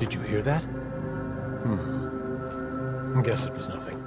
Did you hear that? I guess it was nothing.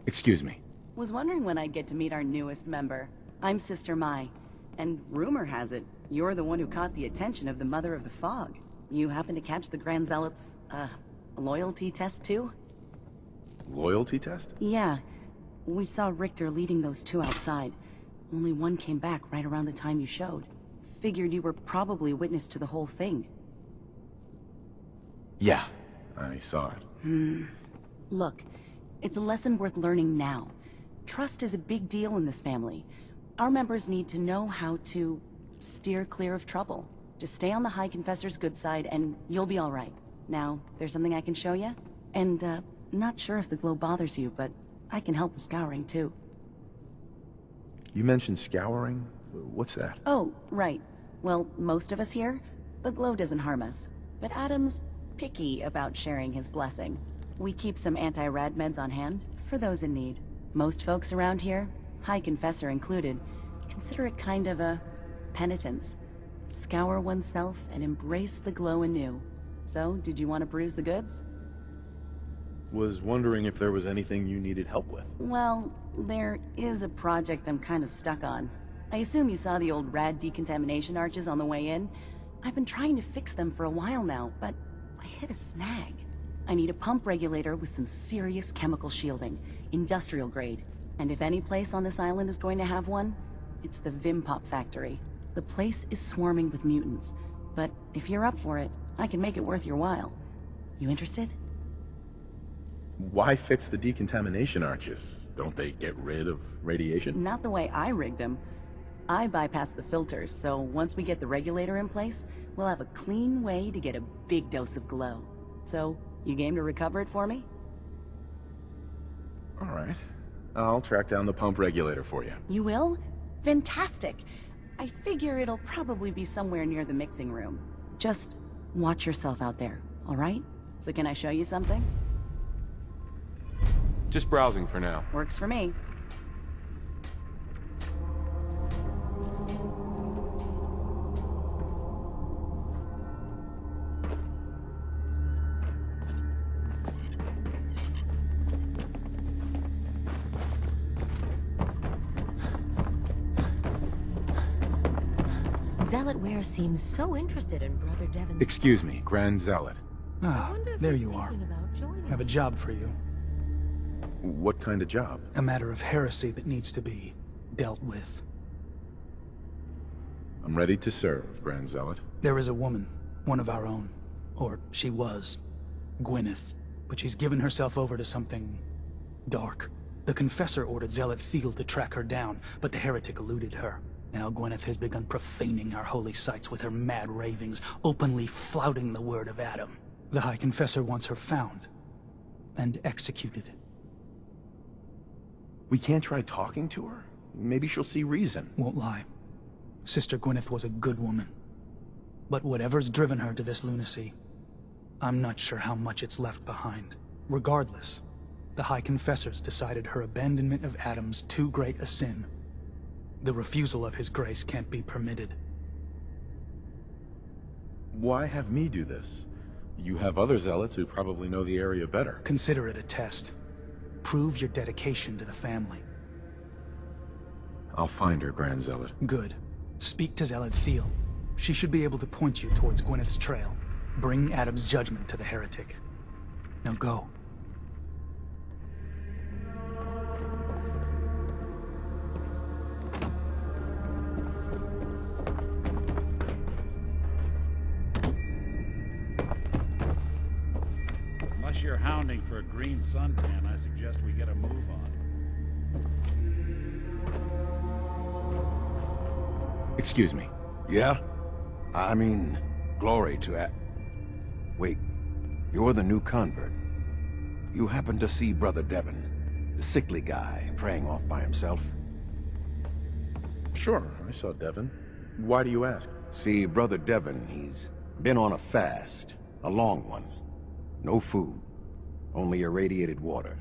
Excuse me. Was wondering when I'd get to meet our newest member. I'm Sister Mai, and rumor has it, you're the one who caught the attention of the Mother of the Fog. You happen to catch the Grand Zealot's, loyalty test too? Loyalty test? Yeah. We saw Richter leading those two outside. Only one came back right around the time you showed. Figured you were probably witness to the whole thing. Yeah, I saw it. Look, it's a lesson worth learning now. Trust is a big deal in this family. Our members need to know how to steer clear of trouble. Just stay on the High Confessor's good side and you'll be all right. Now, there's something I can show you? And, not sure if the glow bothers you, but I can help with scouring too. You mentioned scouring? What's that? Oh, right. Well, most of us here, the glow doesn't harm us. But Adam's picky about sharing his blessing. We keep some anti-rad meds on hand for those in need. Most folks around here, High Confessor included, consider it kind of a penitence. Scour oneself and embrace the glow anew. So, did you want to bruise the goods? Was wondering if there was anything you needed help with. Well, there is a project I'm kind of stuck on. I assume you saw the old rad decontamination arches on the way in. I've been trying to fix them for a while now, but I hit a snag. I need a pump regulator with some serious chemical shielding, industrial grade. And if any place on this island is going to have one, it's the Vimpop factory. The place is swarming with mutants, but if you're up for it, I can make it worth your while. You interested? Why fix the decontamination arches? Don't they get rid of radiation? Not the way I rigged them. I bypassed the filters, so once we get the regulator in place, we'll have a clean way to get a big dose of glow. So, you game to recover it for me? All right. I'll track down the pump regulator for you. You will? Fantastic! I figure it'll probably be somewhere near the mixing room. Just watch yourself out there, all right? So can I show you something? Just browsing for now. Works for me. Zealotware seems so interested in Brother Devon's... Excuse me, Grand Zealot. Ah, there you are. I have a job for you. What kind of job? A matter of heresy that needs to be dealt with. I'm ready to serve, Grand Zealot. There is a woman, one of our own. Or she was. Gwyneth. But she's given herself over to something dark. The Confessor ordered Zealot Thiel to track her down, but the heretic eluded her. Now Gwyneth has begun profaning our holy sites with her mad ravings, openly flouting the word of Adam. The High Confessor wants her found and executed. We can't try talking to her? Maybe she'll see reason. Won't lie. Sister Gwyneth was a good woman. But whatever's driven her to this lunacy, I'm not sure how much it's left behind. Regardless, the High Confessors decided her abandonment of Adam's too great a sin. The refusal of his grace can't be permitted. Why have me do this? You have other zealots who probably know the area better. Consider it a test. Prove your dedication to the family. I'll find her, Grand Zealot. Good. Speak to Zealot Thiel. She should be able to point you towards Gwyneth's trail. Bring Adam's judgment to the heretic. Now go. Unless you're hounding for a green suntan, I suggest we get a move on. Excuse me. Yeah? I mean, Glory to Wait, you're the new convert. You happen to see Brother Devon, the sickly guy praying off by himself? Sure, I saw Devon. Why do you ask? See, Brother Devon, he's been on a fast, a long one. No food, only irradiated water,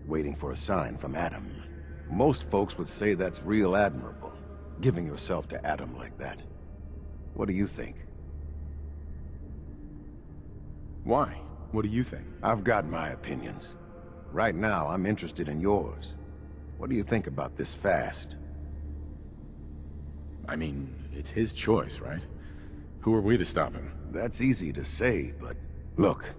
waiting for a sign from Adam. Most folks would say that's real admirable, giving yourself to Adam like that. What do you think? Why? What do you think? I've got my opinions. Right now, I'm interested in yours. What do you think about this fast? I mean, it's his choice, right? Who are we to stop him? That's easy to say, but... Look,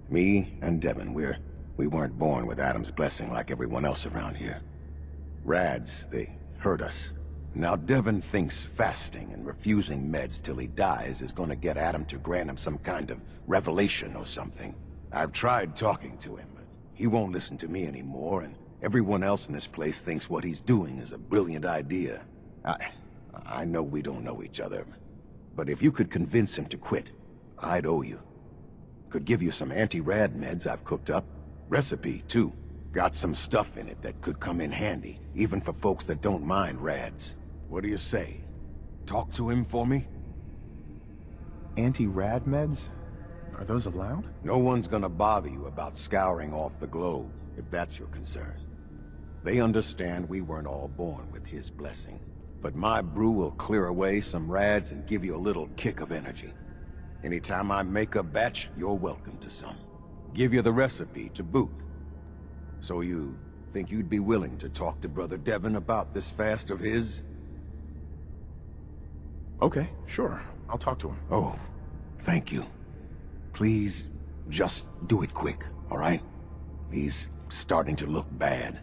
me and Devon, we weren't born with Adam's blessing like everyone else around here. Rads, they hurt us. Now Devon thinks fasting and refusing meds till he dies is gonna get Adam to grant him some kind of revelation or something. I've tried talking to him, but he won't listen to me anymore, and everyone else in this place thinks what he's doing is a brilliant idea. I know we don't know each other, but if you could convince him to quit, I'd owe you. Could give you some anti-rad meds I've cooked up. Recipe, too. Got some stuff in it that could come in handy, even for folks that don't mind rads. What do you say? Talk to him for me? Anti-rad meds? Are those allowed? No one's gonna bother you about scouring off the globe, if that's your concern. They understand we weren't all born with his blessing. But my brew will clear away some rads and give you a little kick of energy. Anytime I make a batch, you're welcome to some. Give you the recipe to boot. So you think you'd be willing to talk to Brother Devon about this fast of his? Okay, sure. I'll talk to him. Oh, thank you. Please, just do it quick, all right? He's starting to look bad.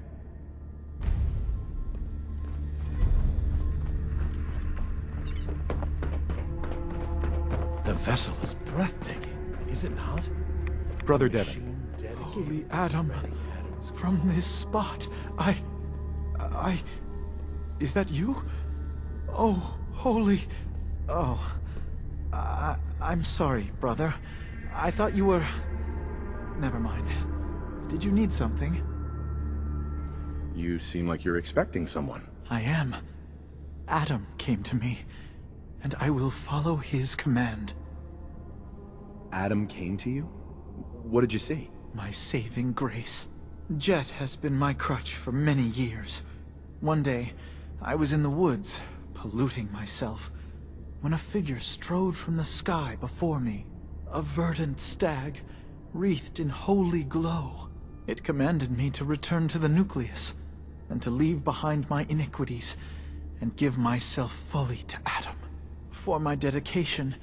The vessel is breathtaking, is it not? Brother Devon. Holy Adam, from this spot, Is that you? Oh, holy... Oh... I'm sorry, brother. I thought you were... Never mind. Did you need something? You seem like you're expecting someone. I am. Adam came to me, and I will follow his command. Adam came to you? What did you see? My saving grace. Jet has been my crutch for many years. One day, I was in the woods, polluting myself, when a figure strode from the sky before me. A verdant stag, wreathed in holy glow. It commanded me to return to the nucleus, and to leave behind my iniquities, and give myself fully to Adam. For my dedication,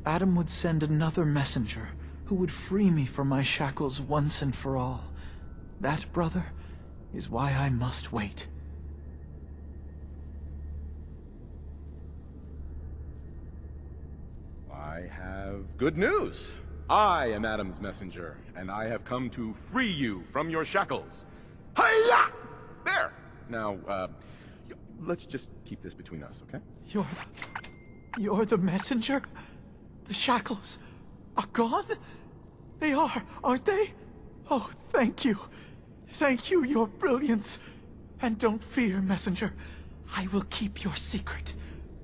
Adam would send another messenger, who would free me from my shackles once and for all. That, brother, is why I must wait. I have good news. I am Adam's messenger, and I have come to free you from your shackles. Hiya! There! Now, let's just keep this between us, okay? You're the messenger? The shackles are gone? They are, aren't they? Oh, thank you. Thank you, your brilliance. And don't fear, messenger. I will keep your secret.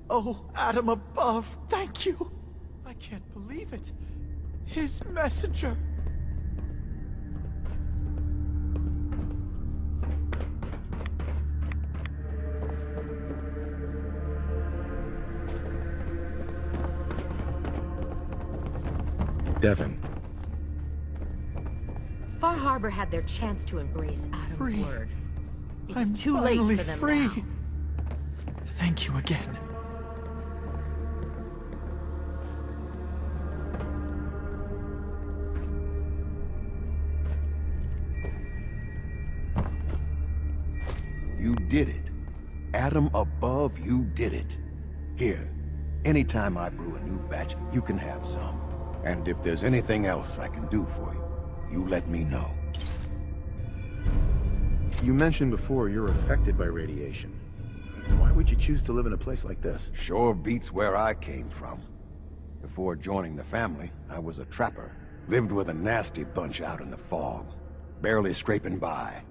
Oh, Adam above, thank you. I can't believe it. His messenger. Devon. Far Harbor had their chance to embrace Adam's Free. word. It's I'm too late finally for them free. now. Thank you again. You did it. Adam above, you did it. Here, anytime I brew a new batch, you can have some. And if there's anything else I can do for you, you let me know. You mentioned before you're affected by radiation. Why would you choose to live in a place like this? Sure beats where I came from. Before joining the family, I was a trapper. Lived with a nasty bunch out in the fog, barely scraping by.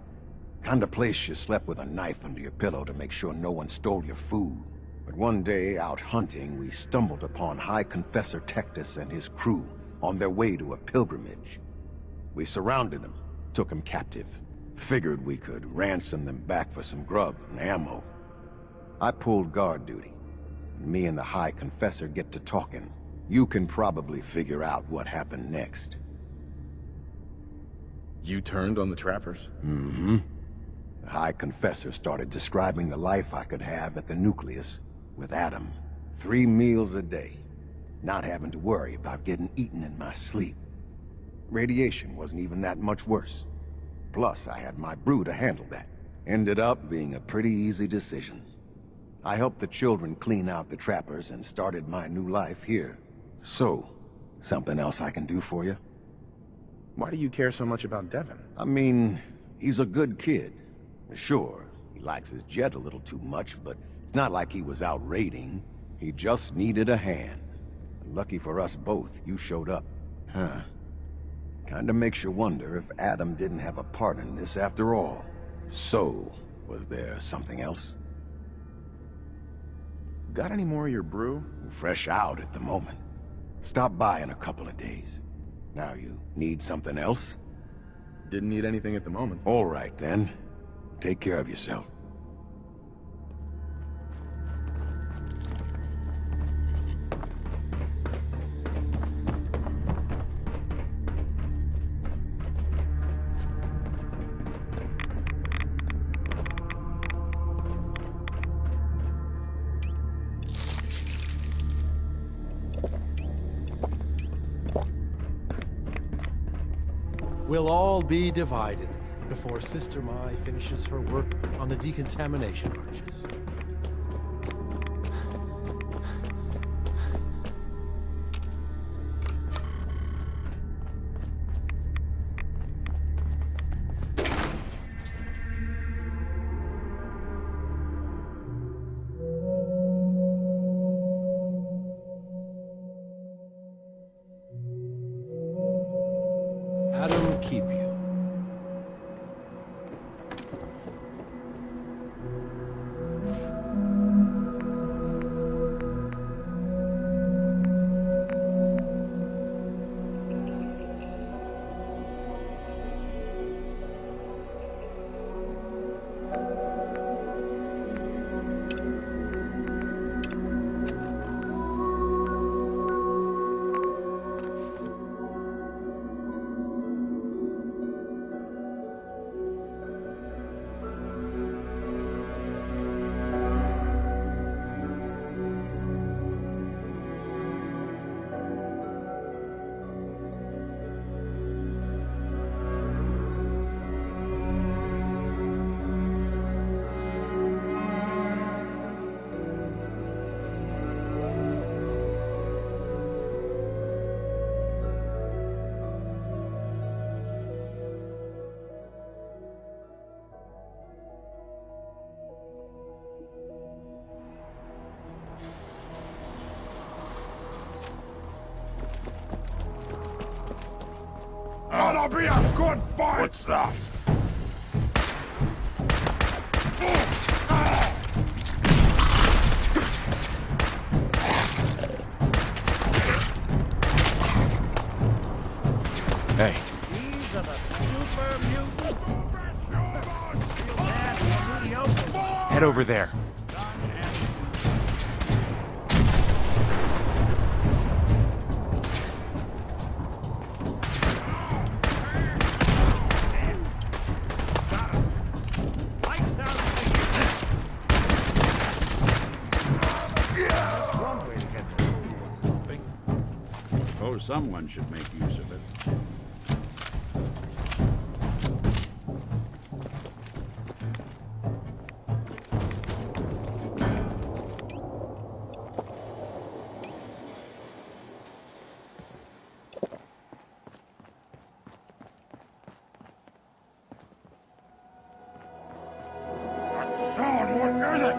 Kind of place you slept with a knife under your pillow to make sure no one stole your food. But one day, out hunting, we stumbled upon High Confessor Tectus and his crew on their way to a pilgrimage. We surrounded them, took them captive. Figured we could ransom them back for some grub and ammo. I pulled guard duty. Me and the High Confessor get to talking. You can probably figure out what happened next. You turned on the trappers? Mm-hmm. The High Confessor started describing the life I could have at the nucleus with Adam. 3 meals a day. Not having to worry about getting eaten in my sleep. Radiation wasn't even that much worse. Plus, I had my brew to handle that. Ended up being a pretty easy decision. I helped the children clean out the trappers and started my new life here. So, something else I can do for you? Why do you care so much about Devin? I mean, he's a good kid. Sure, he likes his jet a little too much, but it's not like he was out raiding. He just needed a hand. Lucky for us both, you showed up. Huh. Kinda makes you wonder if Adam didn't have a part in this after all. So, was there something else? Got any more of your brew? Fresh out at the moment. Stop by in a couple of days. Now you need something else? Didn't need anything at the moment. All right then. Take care of yourself. We'll all be divided before Sister Mai finishes her work on the decontamination arches. Adam keep you. That'll be a good fight! What's that? Hey. These are the super mutants. Feel bad for the mediocre. Head over there. Someone should make use of it. What is it?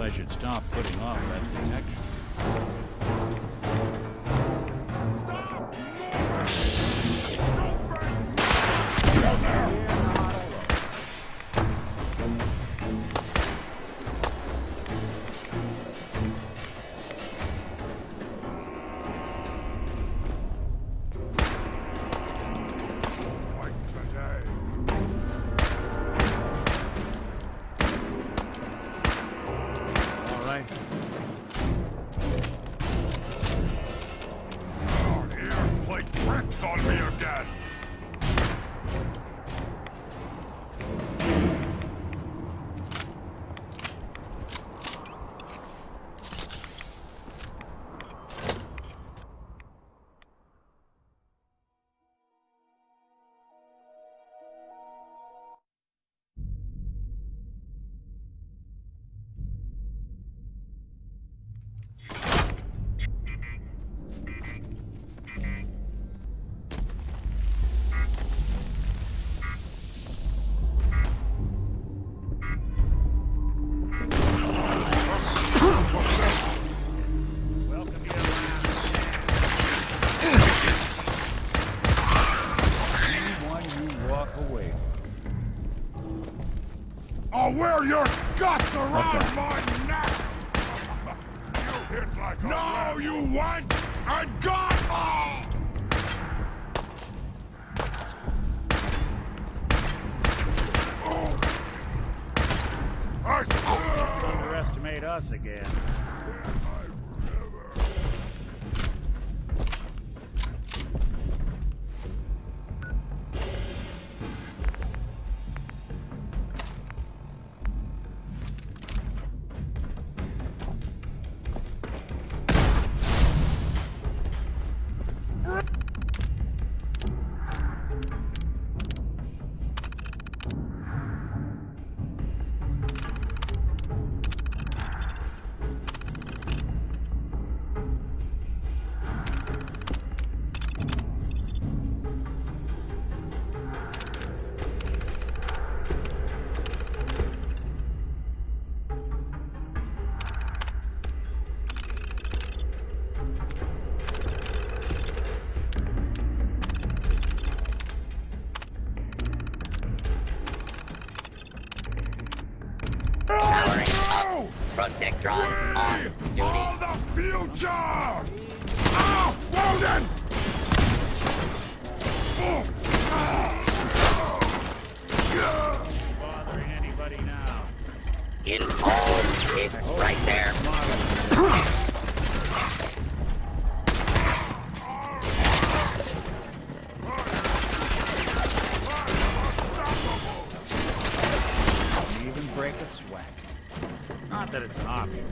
I should stop putting off that detection. I'll wear your guts around my neck! You hit like a No, you went and got all! Don't underestimate us again. Protectron on duty. All the future! Ah, Woden! Bothering anybody now? In home, it's right there. Even break a sweat. Not that it's an option.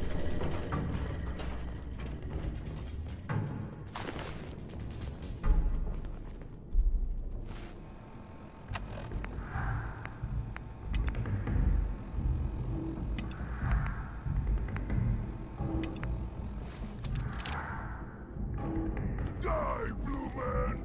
Die, Blue Man!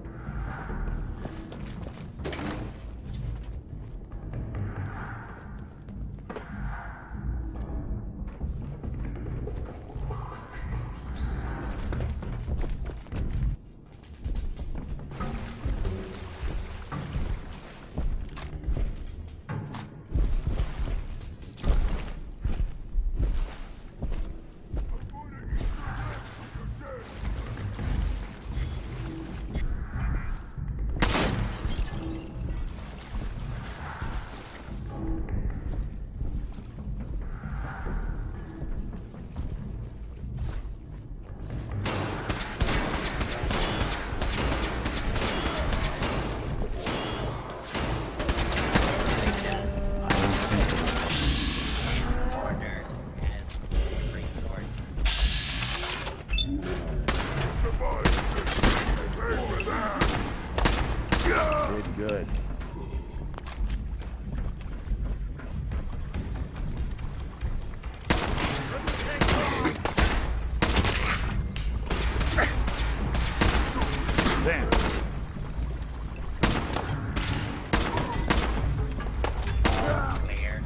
Good. Then. Clear.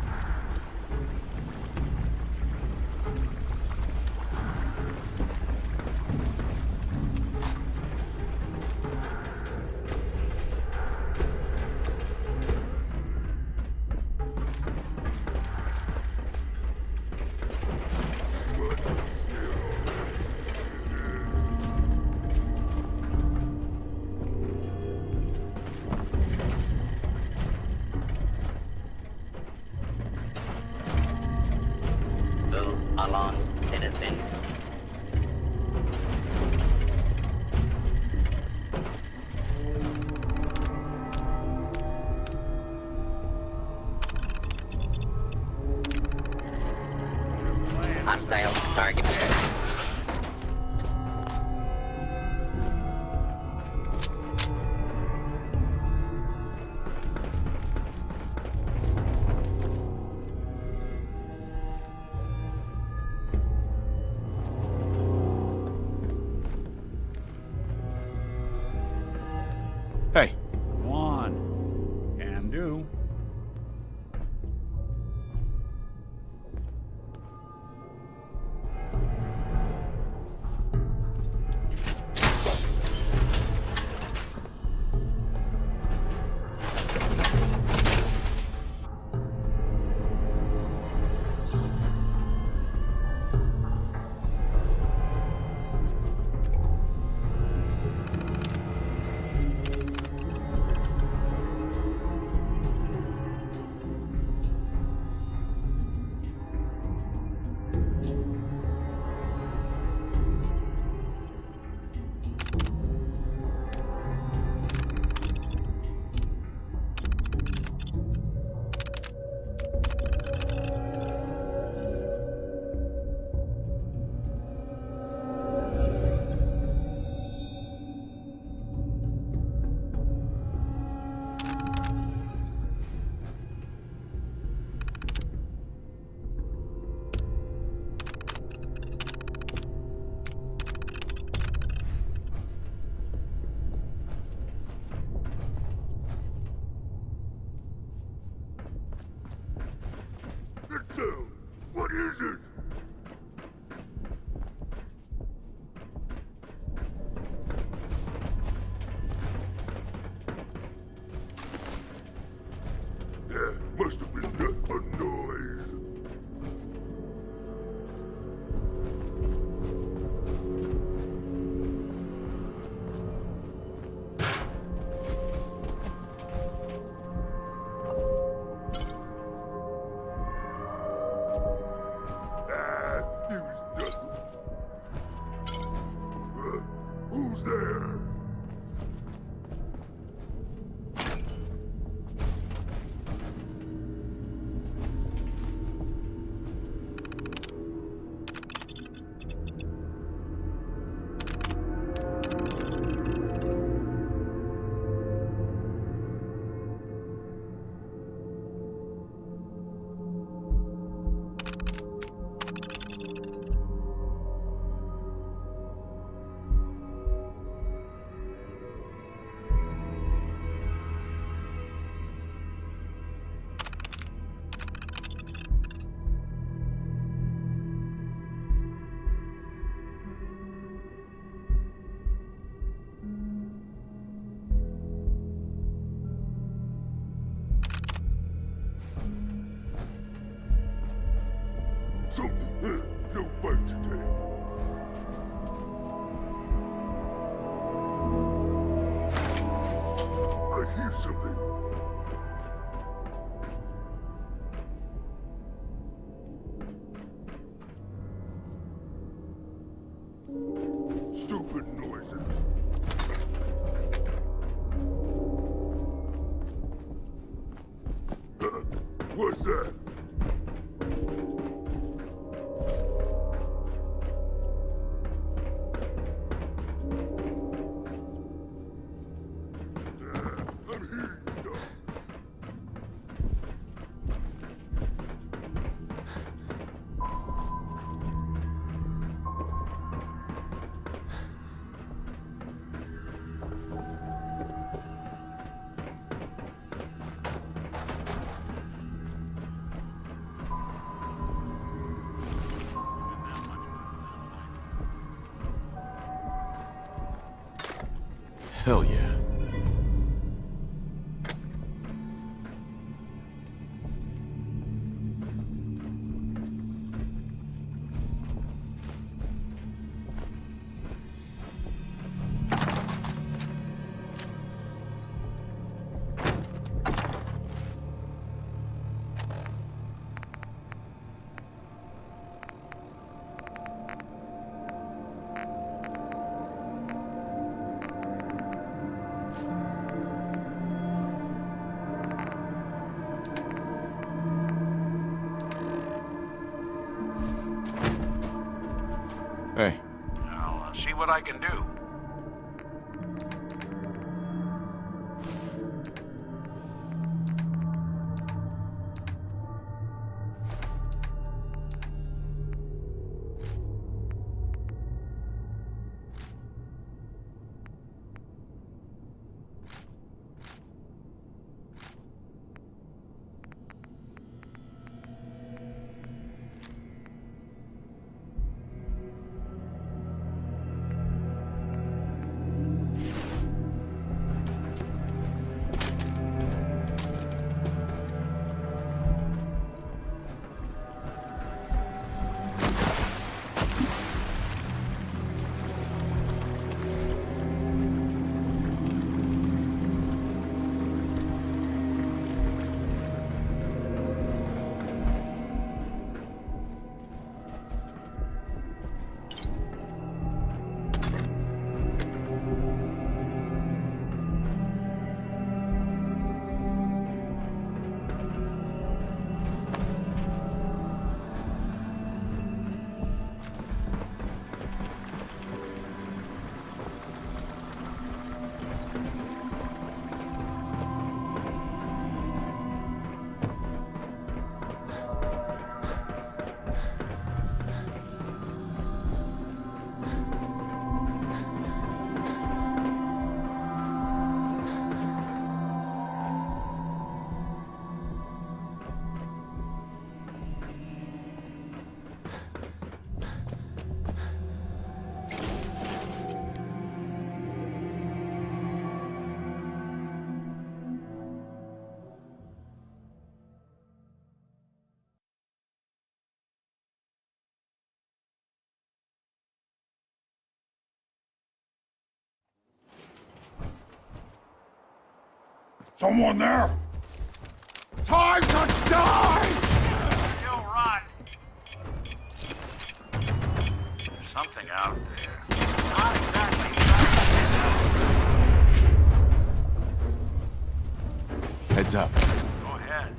Hostile target. Hey, Go on. Can do. Get down! What is it? Yeah, must have been a noise. It was nothing. Who's there? Something. No fight today. I hear something. Stupid noises. What's that? I'm hearing stuff. Hell yeah. what I can do. Someone there? Time to die! Still run. There's something out there. Not exactly. Heads up. Go ahead.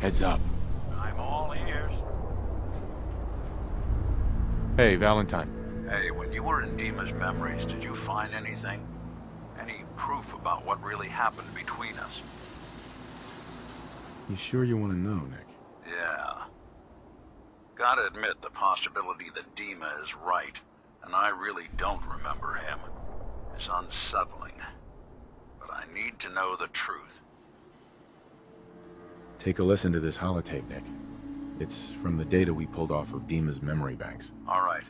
Heads up. I'm all ears. Hey, Valentine. Hey, when you were in Dima's memories, did you find anything? Any proof about what really happened between us? You sure you want to know, Nick? Yeah. Gotta admit, the possibility that Dima is right, and I really don't remember him, is unsettling. But I need to know the truth. Take a listen to this holotape, Nick. It's from the data we pulled off of Dima's memory banks. All right.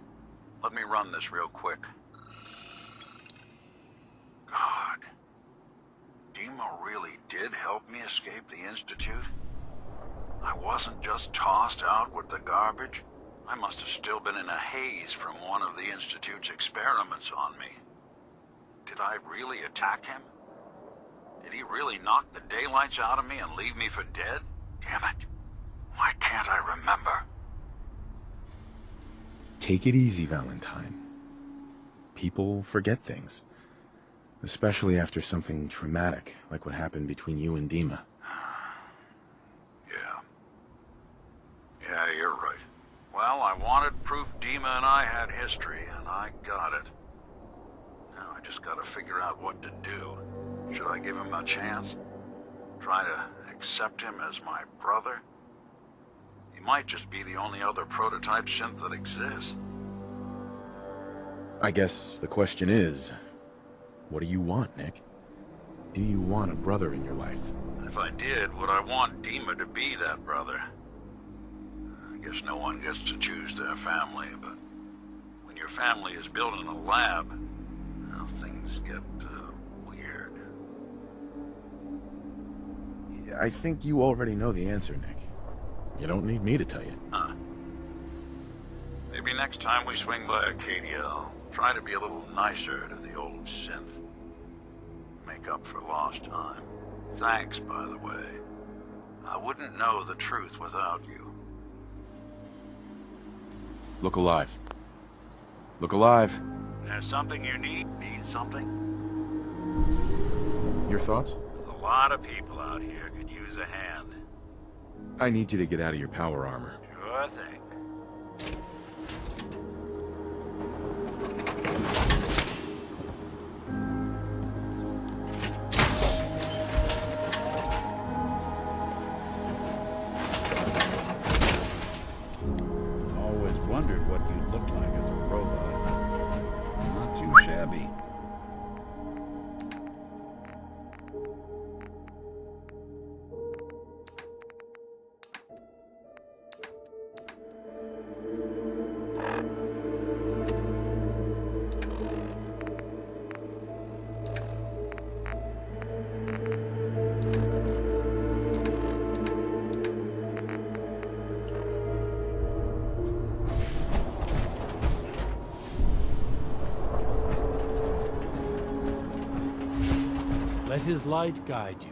Let me run this real quick. God. Dima really did help me escape the Institute? I wasn't just tossed out with the garbage. I must have still been in a haze from one of the Institute's experiments on me. Did I really attack him? Did he really knock the daylights out of me and leave me for dead? Damn it. Why can't I remember? Take it easy, Valentine. People forget things. Especially after something traumatic, like what happened between you and Dima. Yeah, you're right. Well, I wanted proof Dima and I had history, and I got it. Now I just gotta figure out what to do. Should I give him a chance? Try to accept him as my brother? He might just be the only other prototype synth that exists. I guess the question is, what do you want, Nick? Do you want a brother in your life? If I did, would I want Dima to be that brother? I guess no one gets to choose their family, but when your family is built in a lab, well, things get weird. Yeah, I think you already know the answer, Nick. You don't need me to tell you. Huh. Maybe next time we swing by Acadia, I'll try to be a little nicer to the old synth. Make up for lost time. Thanks, by the way. I wouldn't know the truth without you. Look alive. Look alive. There's something you need? Need something? Your thoughts? A lot of people out here could use a hand. I need you to get out of your power armor. Sure thing. Always wondered what you'd look like as a robot. Not too shabby. Let his light guide you.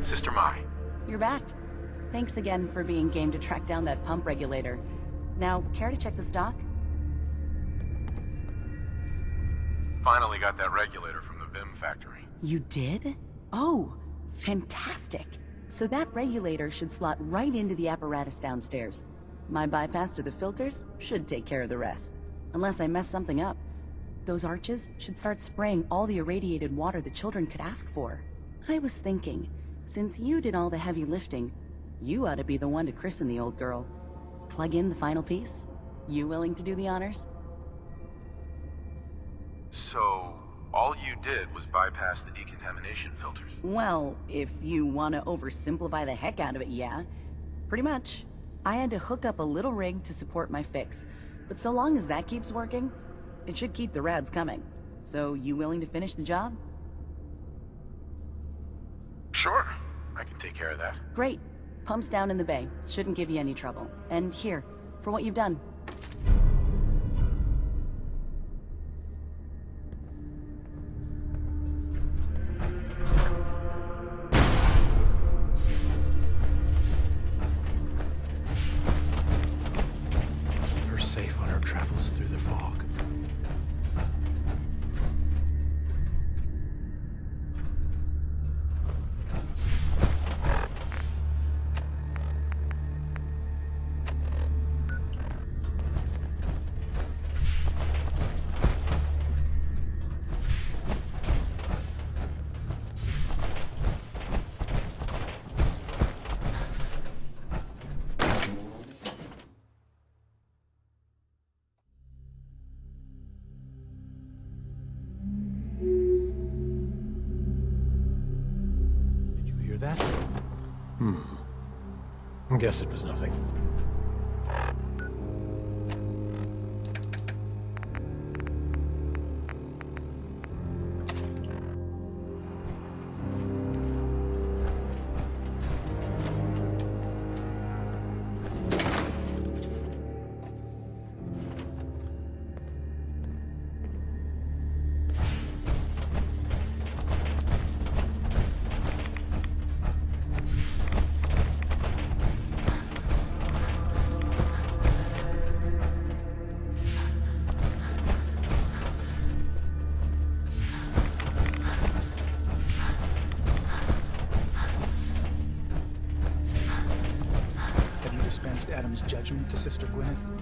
Sister Mai. You're back. Thanks again for being game to track down that pump regulator. Now, care to check the stock? Finally got that regulator from the Vim factory. You did? Oh, fantastic. So that regulator should slot right into the apparatus downstairs. My bypass to the filters should take care of the rest. Unless I mess something up. Those arches should start spraying all the irradiated water the children could ask for. I was thinking, since you did all the heavy lifting, you ought to be the one to christen the old girl. Plug in the final piece? You willing to do the honors? So, all you did was bypass the decontamination filters? Well, if you want to oversimplify the heck out of it, yeah. Pretty much. I had to hook up a little rig to support my fix, but so long as that keeps working, it should keep the rads coming. So, you willing to finish the job? Sure. I can take care of that. Great. Pump's down in the bay. Shouldn't give you any trouble. And here, for what you've done. Keep her safe on her travels through the fog. That? Guess it was nothing. Adam's judgment to Sister Gwyneth?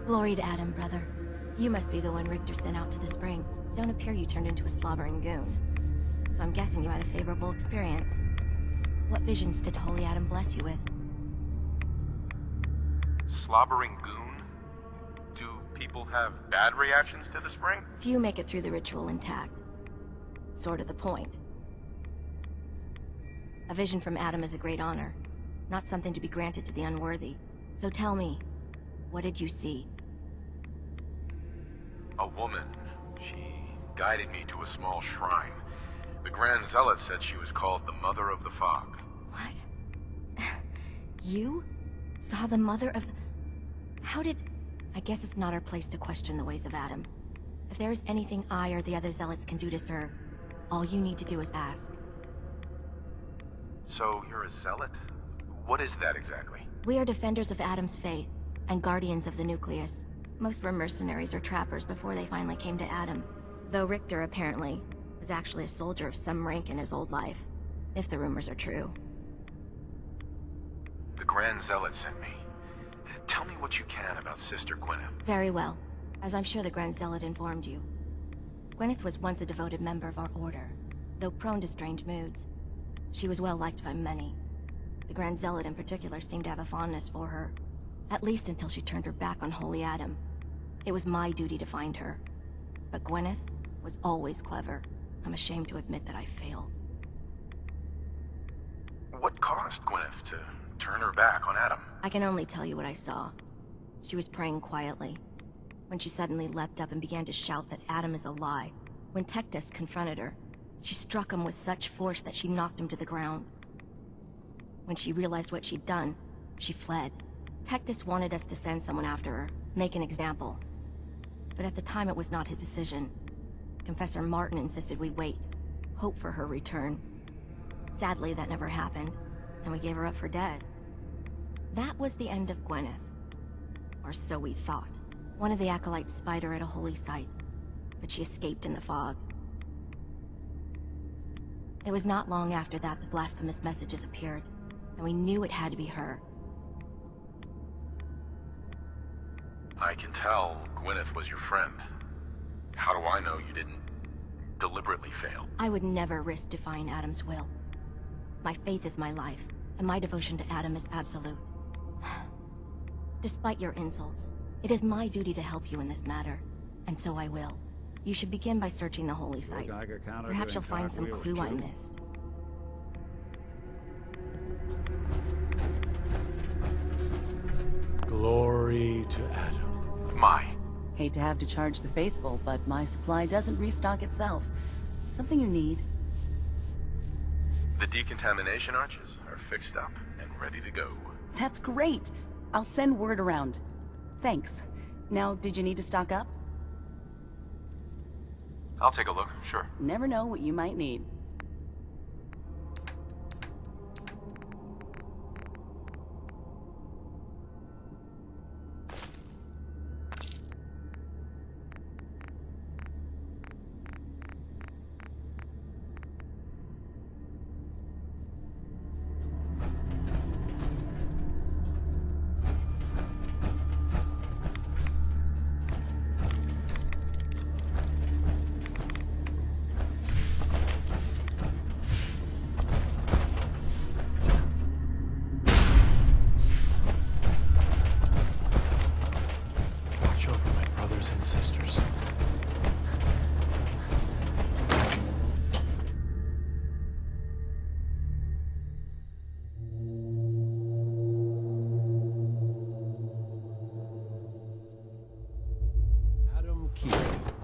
Glory to Adam, brother. You must be the one Richter sent out to the spring. Don't appear you turned into a slobbering goon. So I'm guessing you had a favorable experience. What visions did Holy Adam bless you with? Slobbering goon? Do people have bad reactions to the spring? Few make it through the ritual intact. Sort of the point. A vision from Adam is a great honor, not something to be granted to the unworthy. So tell me, what did you see? A woman. She guided me to a small shrine. The Grand Zealot said she was called the Mother of the Fog. What? You saw the Mother of the... How did... I guess it's not our place to question the ways of Adam. If there is anything I or the other Zealots can do to serve, all you need to do is ask. So you're a Zealot? What is that exactly? We are defenders of Adam's faith, and guardians of the nucleus. Most were mercenaries or trappers before they finally came to Adam. Though Richter, apparently, was actually a soldier of some rank in his old life. If the rumors are true. The Grand Zealot sent me. Tell me what you can about Sister Gwyneth. Very well. As I'm sure the Grand Zealot informed you. Gwyneth was once a devoted member of our order, though prone to strange moods. She was well liked by many. The Grand Zealot in particular seemed to have a fondness for her. At least until she turned her back on Holy Adam. It was my duty to find her. But Gwyneth was always clever. I'm ashamed to admit that I failed. What caused Gwyneth to turn her back on Adam? I can only tell you what I saw. She was praying quietly, when she suddenly leapt up and began to shout that Adam is a lie. When Tectus confronted her, she struck him with such force that she knocked him to the ground. When she realized what she'd done, she fled. Tectus wanted us to send someone after her, make an example. But at the time it was not his decision. Confessor Martin insisted we wait, hope for her return. Sadly, that never happened, and we gave her up for dead. That was the end of Gwyneth. Or so we thought. One of the acolytes spied her at a holy site, but she escaped in the fog. It was not long after that the blasphemous messages appeared, and we knew it had to be her. I can tell Gwyneth was your friend. How do I know you didn't deliberately fail? I would never risk defying Adam's will. My faith is my life, and my devotion to Adam is absolute. Despite your insults, it is my duty to help you in this matter, and so I will. You should begin by searching the holy sites. Geiger counter Perhaps you'll doing find some cartwheels, clue I too. missed. Glory to Adam. My. Hate to have to charge the faithful, but my supply doesn't restock itself. Something you need. The decontamination arches are fixed up and ready to go. That's great. I'll send word around. Thanks. Now, did you need to stock up? I'll take a look, sure. Never know what you might need. Watch over my brothers and sisters. Adam keep you.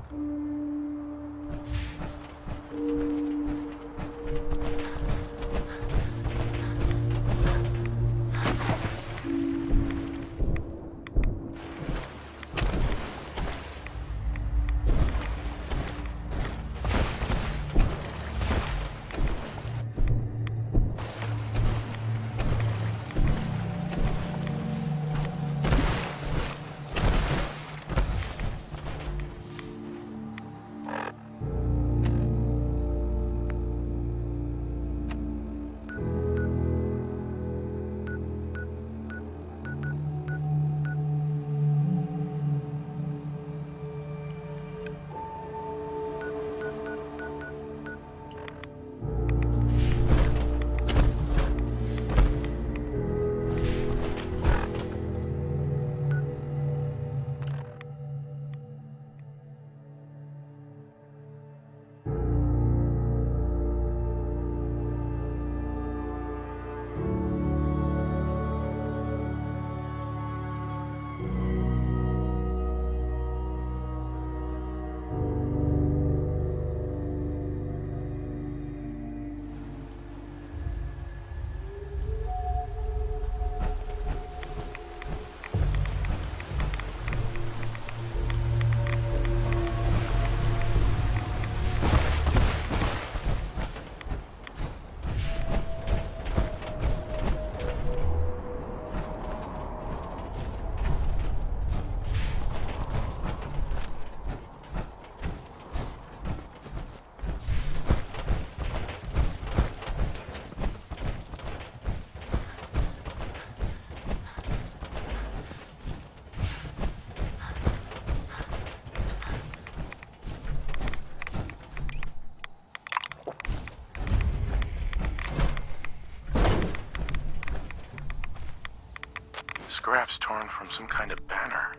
Scraps torn from some kind of banner,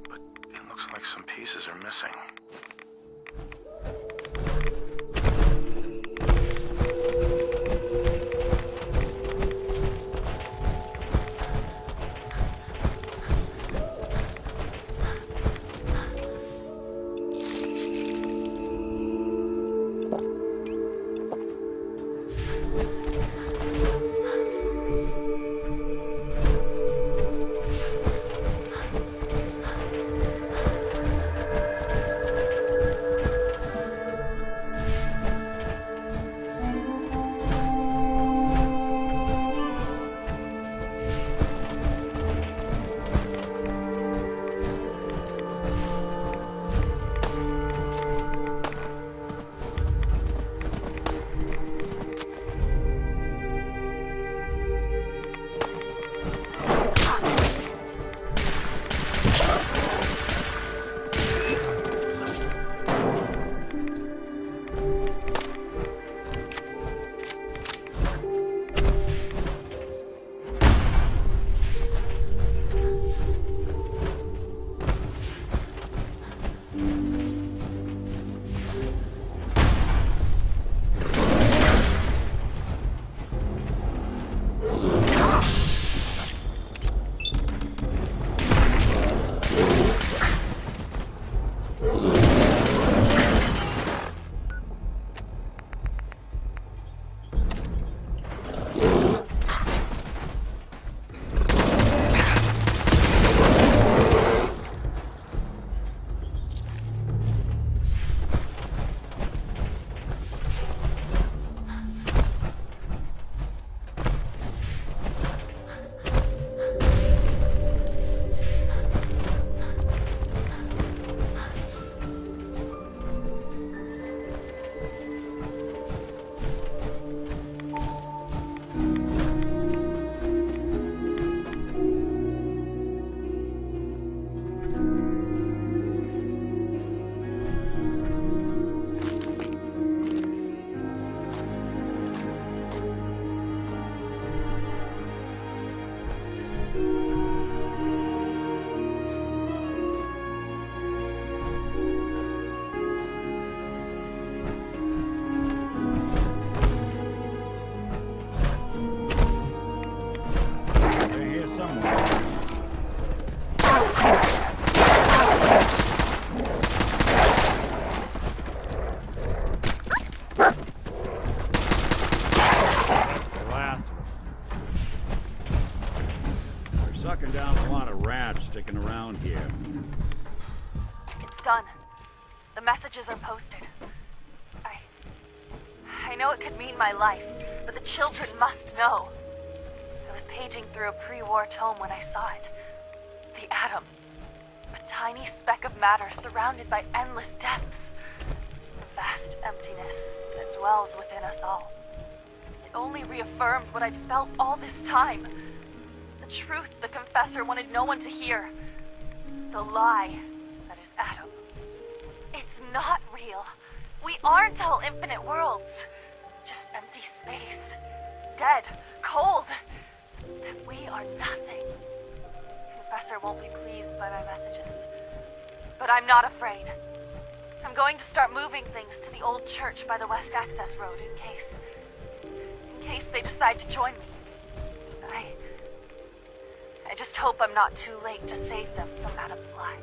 but it looks like some pieces are missing. sucking down a lot of rats sticking around here. It's done. The messages are posted. I know it could mean my life, but the children must know. I was paging through a pre-war tome when I saw it. The atom. A tiny speck of matter surrounded by endless depths. The vast emptiness that dwells within us all. It only reaffirmed what I'd felt all this time. The truth the Confessor wanted no one to hear. The lie that is Atom. It's not real. We aren't all infinite worlds. Just empty space. Dead. Cold. That we are nothing. Confessor won't be pleased by my messages. But I'm not afraid. I'm going to start moving things to the old church by the West Access Road in case they decide to join me. I just hope I'm not too late to save them from Adam's lies.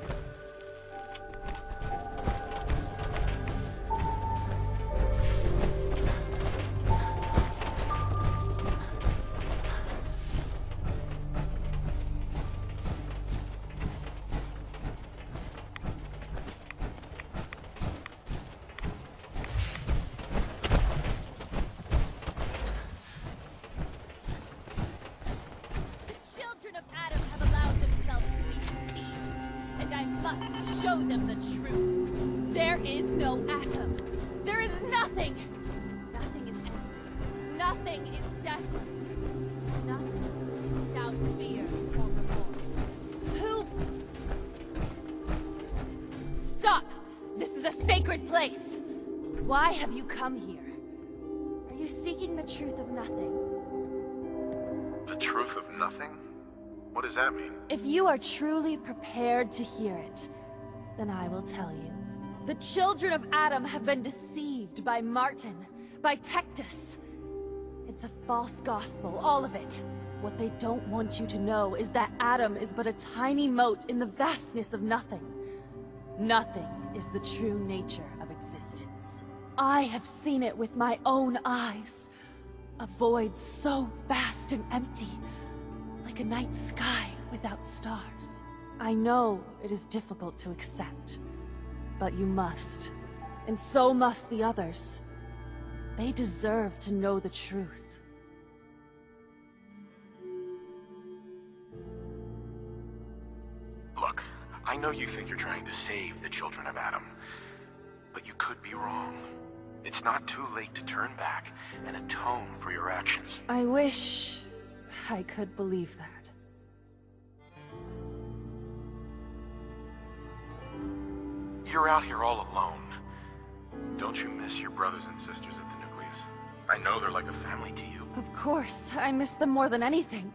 Show them the truth. There is no atom. There is nothing. Nothing is endless. Nothing is deathless. Nothing is without fear or remorse. Who? Stop! This is a sacred place. Why have you come here? Are you seeking the truth of nothing? The truth of nothing? What does that mean? If you are truly prepared to hear it, then I will tell you. The children of Adam have been deceived by Martin, by Tectus. It's a false gospel, all of it. What they don't want you to know is that Adam is but a tiny mote in the vastness of nothing. Nothing is the true nature of existence. I have seen it with my own eyes. A void so vast and empty, like a night sky without stars. I know it is difficult to accept, but you must. And so must the others. They deserve to know the truth. Look, I know you think you're trying to save the children of Adam, but you could be wrong. It's not too late to turn back and atone for your actions. I wish I could believe that. You're out here all alone. Don't you miss your brothers and sisters at the nucleus? I know they're like a family to you. Of course, I miss them more than anything.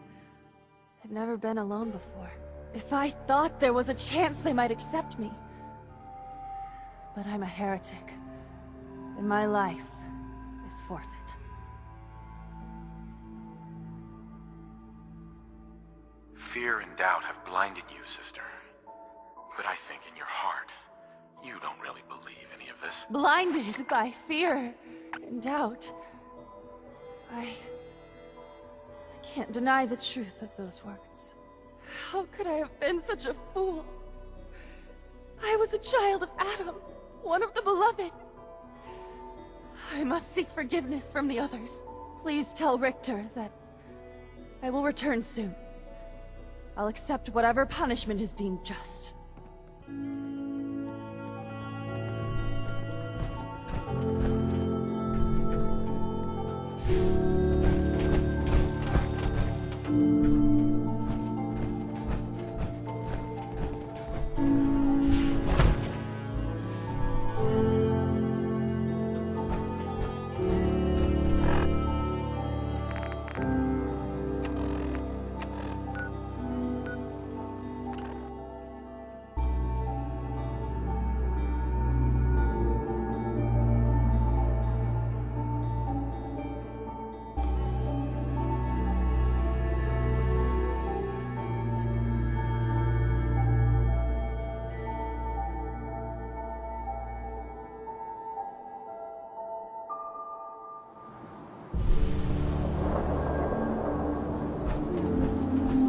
I've never been alone before. If I thought there was a chance they might accept me. But I'm a heretic, and my life is forfeit. Fear and doubt have blinded you, sister. But I think in your heart, you don't really believe any of this. Blinded by fear and doubt. I can't deny the truth of those words. How could I have been such a fool? I was a child of Adam, one of the beloved. I must seek forgiveness from the others. Please tell Richter that I will return soon. I'll accept whatever punishment is deemed just.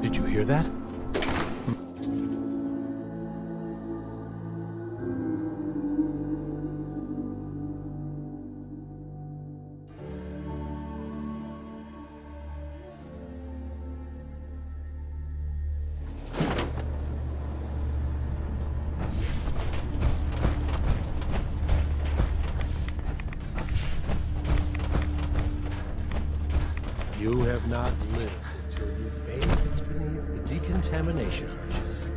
Did you hear that? You have not lived until you've bathed beneath the decontamination arches.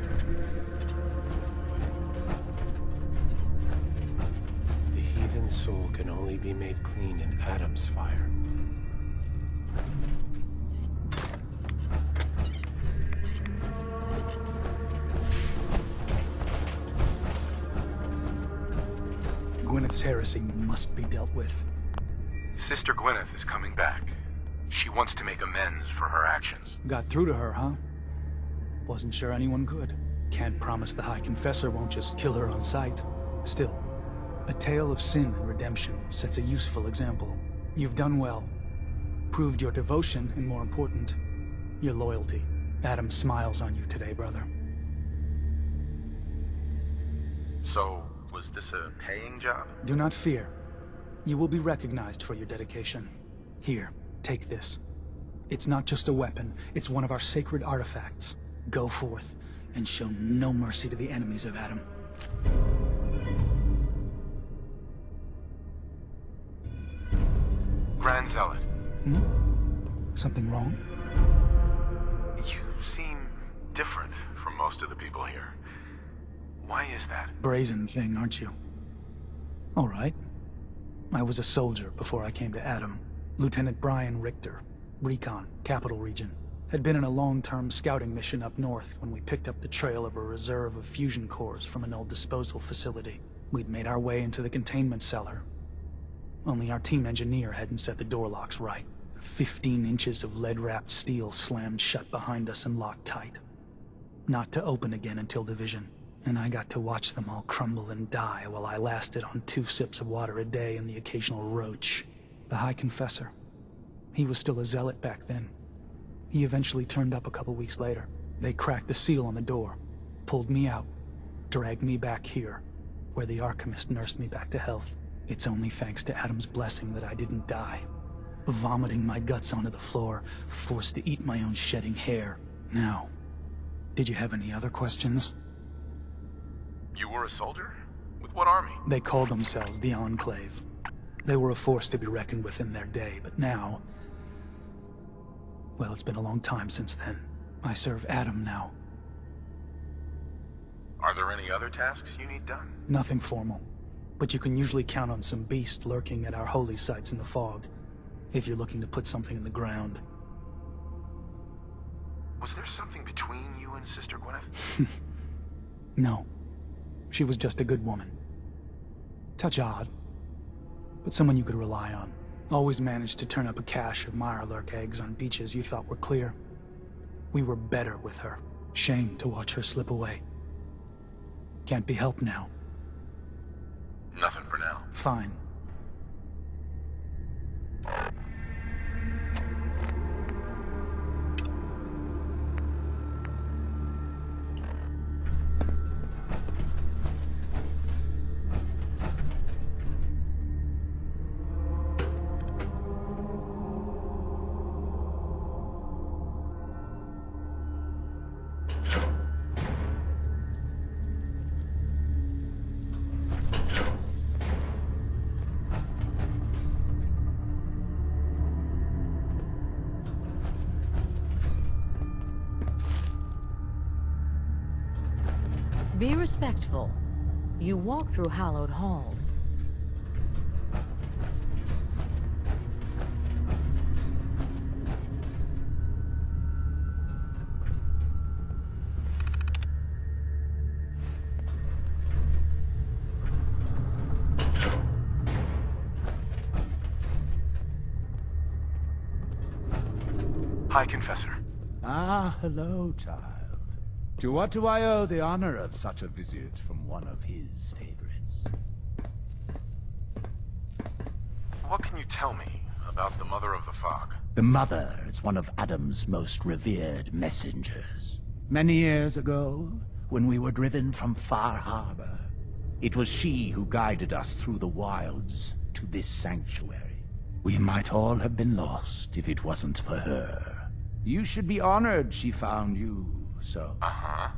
The heathen soul can only be made clean in Adam's fire. Gwyneth's heresy must be dealt with. Sister Gwyneth is coming back. She wants to make amends for her actions. Got through to her, huh? Wasn't sure anyone could. Can't promise the High Confessor won't just kill her on sight. Still, a tale of sin and redemption sets a useful example. You've done well. Proved your devotion, and more important, your loyalty. Adam smiles on you today, brother. So, was this a paying job? Do not fear. You will be recognized for your dedication. Here, take this. It's not just a weapon, it's one of our sacred artifacts. Go forth, and show no mercy to the enemies of Adam. Grand Zealot. Something wrong? You seem different from most of the people here. Why is that? Brazen thing, aren't you? All right. I was a soldier before I came to Adam. Lieutenant Brian Richter, Recon, Capital Region. Had been in a long-term scouting mission up north when we picked up the trail of a reserve of fusion cores from an old disposal facility. We'd made our way into the containment cellar. Only our team engineer hadn't set the door locks right. 15 inches of lead-wrapped steel slammed shut behind us and locked tight. Not to open again until division. And I got to watch them all crumble and die while I lasted on 2 sips of water a day and the occasional roach. The High Confessor. He was still a zealot back then. He eventually turned up a couple weeks later. They cracked the seal on the door, pulled me out, dragged me back here, where the Archimist nursed me back to health. It's only thanks to Adam's blessing that I didn't die. Vomiting my guts onto the floor, forced to eat my own shedding hair. Now, did you have any other questions? You were a soldier? With what army? They called themselves the Enclave. They were a force to be reckoned with in their day, but now... well, it's been a long time since then. I serve Adam now. Are there any other tasks you need done? Nothing formal, but you can usually count on some beast lurking at our holy sites in the fog, if you're looking to put something in the ground. Was there something between you and Sister Gwyneth? No. She was just a good woman. Touch odd, but someone you could rely on. Always managed to turn up a cache of mirelurk eggs on beaches you thought were clear. We were better with her. Shame to watch her slip away. Can't be helped now. Nothing for now. Fine. Be respectful. You walk through hallowed halls. High Confessor. Ah, hello, child. To what do I owe the honor of such a visit from one of his favorites? What can you tell me about the Mother of the Fog? The Mother is one of Adam's most revered messengers. Many years ago, When we were driven from Far Harbor, it was she who guided us through the wilds to this sanctuary. We might all have been lost if it wasn't for her. you should be honored she found you, so... Uh-huh.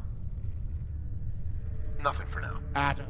Nothing for now. Adam